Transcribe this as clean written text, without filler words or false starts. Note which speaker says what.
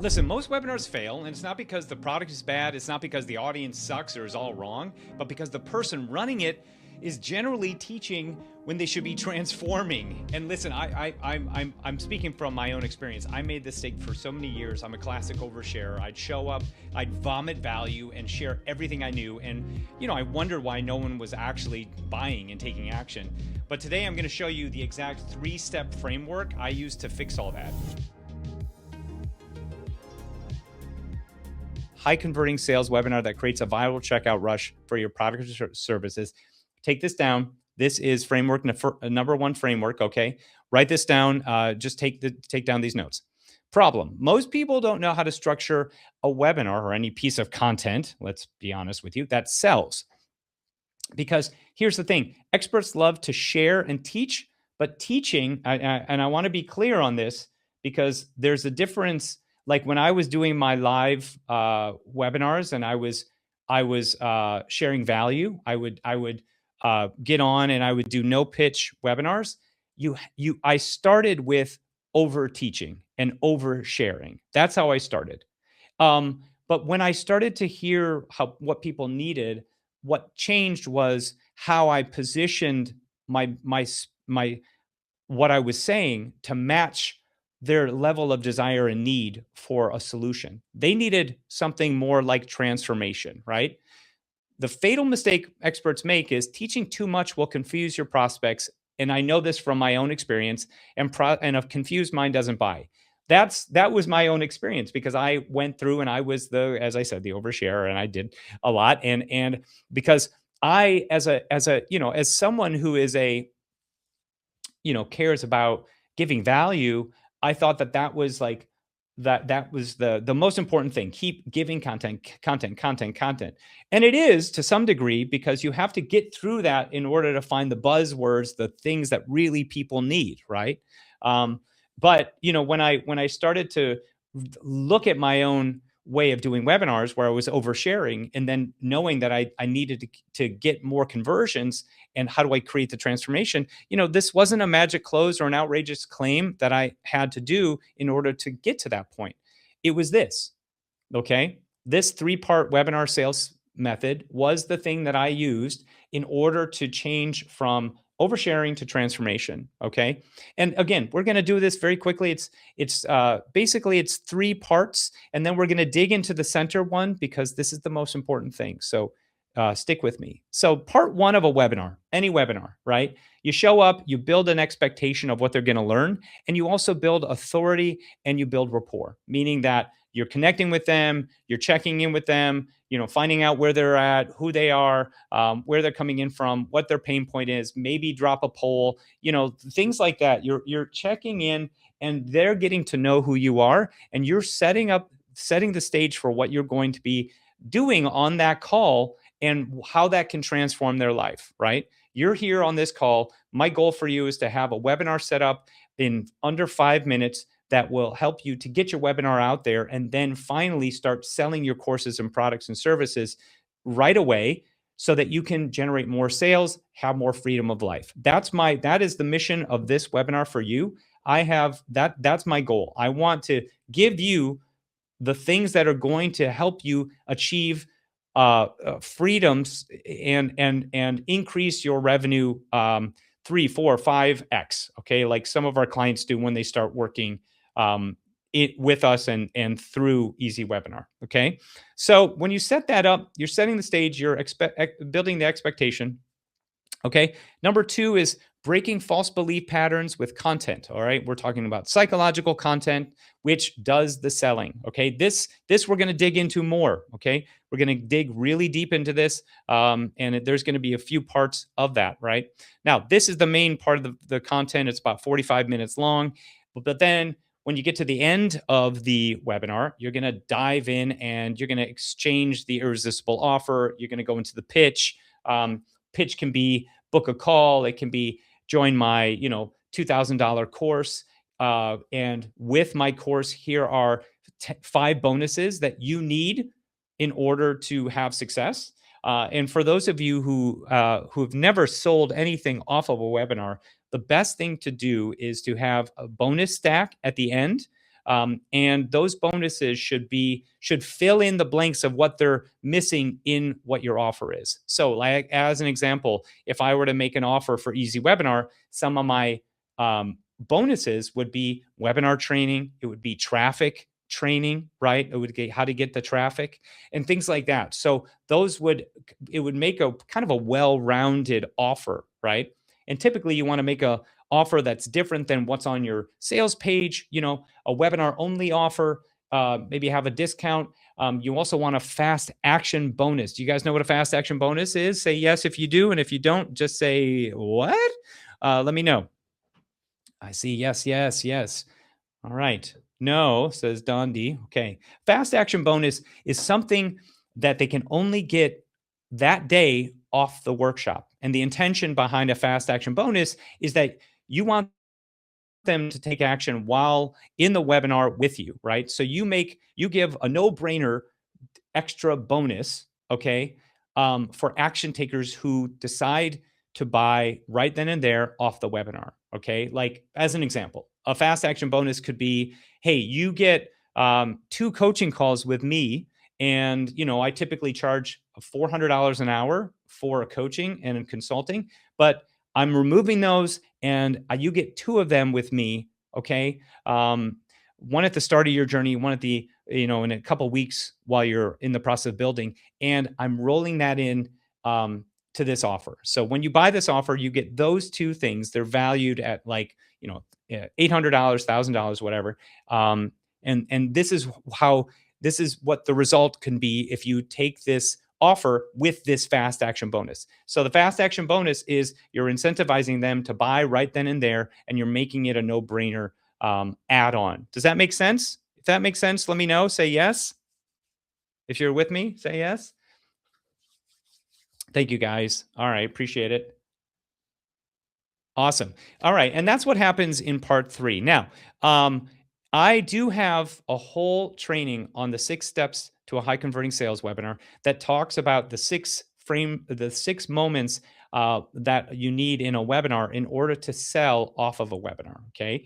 Speaker 1: Listen, most webinars fail, and it's not because the product is bad, it's not because the audience sucks or is all wrong, but because the person running it is generally teaching when they should be transforming. And listen, I'm speaking from my own experience. I made this mistake for so many years. I'm a classic oversharer. I'd show up, I'd vomit value and share everything I knew. And I wonder why no one was actually buying and taking action. But today I'm going to show you the exact 3-step framework I use to fix all that. High converting sales webinar that creates a viral checkout rush for your products or services. Take this down. This is framework number 1 framework. Okay, write this down. Just take down these notes. Problem: most people don't know how to structure a webinar or any piece of content. Let's be honest with you, that sells. Because here's the thing: experts love to share and teach, but teaching, and I want to be clear on this because there's a difference. Like when I was doing my live webinars and I was sharing value, I would get on and I would do no pitch webinars. I started with over teaching and over sharing. That's how I started. But when I started to hear what people needed, what changed was how I positioned my what I was saying to match their level of desire and need for a solution. They needed something more like transformation, right? The fatal mistake experts make is teaching too much will confuse your prospects. And I know this from my own experience, and a confused mind doesn't buy. That was my own experience because I went through and I was as I said, the oversharer, and I did a lot. And because I, as someone who is cares about giving value, I thought that was like that was the most important thing. Keep giving content. And it is to some degree because you have to get through that in order to find the buzzwords, the things that really people need, right? But when I started to look at my own way of doing webinars where I was oversharing and then knowing that I needed to get more conversions and how do I create the transformation, this wasn't a magic close or an outrageous claim that I had to do in order to get to that point. It was this, okay? This 3-part webinar sales method was the thing that I used in order to change from oversharing to transformation. Okay. And again, we're going to do this very quickly. It's basically it's 3 parts, and then we're going to dig into the center one because this is the most important thing. So stick with me. So part 1 of a webinar, any webinar, right? You show up, you build an expectation of what they're going to learn, and you also build authority and you build rapport, meaning that you're connecting with them, you're checking in with them, finding out where they're at, who they are, where they're coming in from, what their pain point is, maybe drop a poll, things like that. You're checking in and they're getting to know who you are, and you're setting the stage for what you're going to be doing on that call and how that can transform their life, right? You're here on this call. My goal for you is to have a webinar set up in under 5 minutes that will help you to get your webinar out there and then finally start selling your courses and products and services right away so that you can generate more sales, have more freedom of life. That is the mission of this webinar for you. That's my goal. I want to give you the things that are going to help you achieve freedoms and increase your revenue 3, 4, 5x. Okay, like some of our clients do when they start working with us and through Easy Webinar. Okay, so when you set that up, you're setting the stage. You're building the expectation. Okay. Number 2 is breaking false belief patterns with content. All right. We're talking about psychological content, which does the selling. Okay. This we're going to dig into more. Okay. We're going to dig really deep into this. And there's going to be a few parts of that. Right now, this is the main part of the content. It's about 45 minutes long. But then when you get to the end of the webinar, you're going to dive in and you're going to exchange the irresistible offer. You're going to go into the pitch. Pitch can be book a call. It can be join my, $2,000 course. And with my course, here are 5 bonuses that you need in order to have success. And for those of you who have never sold anything off of a webinar, the best thing to do is to have a bonus stack at the end And those bonuses should fill in the blanks of what they're missing in what your offer is. So, like as an example, if I were to make an offer for Easy Webinar, some of my bonuses would be webinar training. It would be traffic training, right? It would get how to get the traffic and things like that. So it would make a kind of a well-rounded offer, right? And typically you want to make a offer that's different than what's on your sales page, a webinar only offer, maybe have a discount. You also want a fast action bonus. Do you guys know what a fast action bonus is? Say yes if you do. And if you don't, just say, what? Let me know. I see. Yes, yes, yes. All right. No, says Don D. Okay. Fast action bonus is something that they can only get that day off the workshop. And the intention behind a fast action bonus is that you want them to take action while in the webinar with you, right? So you give a no-brainer extra bonus, okay, for action takers who decide to buy right then and there off the webinar, okay? Like as an example, a fast action bonus could be, hey, you get 2 coaching calls with me, and I typically charge $400 an hour for a coaching and a consulting, but I'm removing those, and you get 2 of them with me, okay? One at the start of your journey, one at the in a couple weeks while you're in the process of building, and I'm rolling that in to this offer. So when you buy this offer, you get those 2 things. They're valued at like $800, $1,000, whatever. And this is what the result can be if you take this offer with this fast action bonus. So the fast action bonus is you're incentivizing them to buy right then and there, and you're making it a no-brainer add-on. Does that make sense? If that makes sense, let me know. Say yes. If you're with me, say yes. Thank you, guys. All right. Appreciate it. Awesome. All right. And that's what happens in part 3. Now, I do have a whole training on the 6 steps to a high converting sales webinar that talks about the 6 moments that you need in a webinar in order to sell off of a webinar. Okay.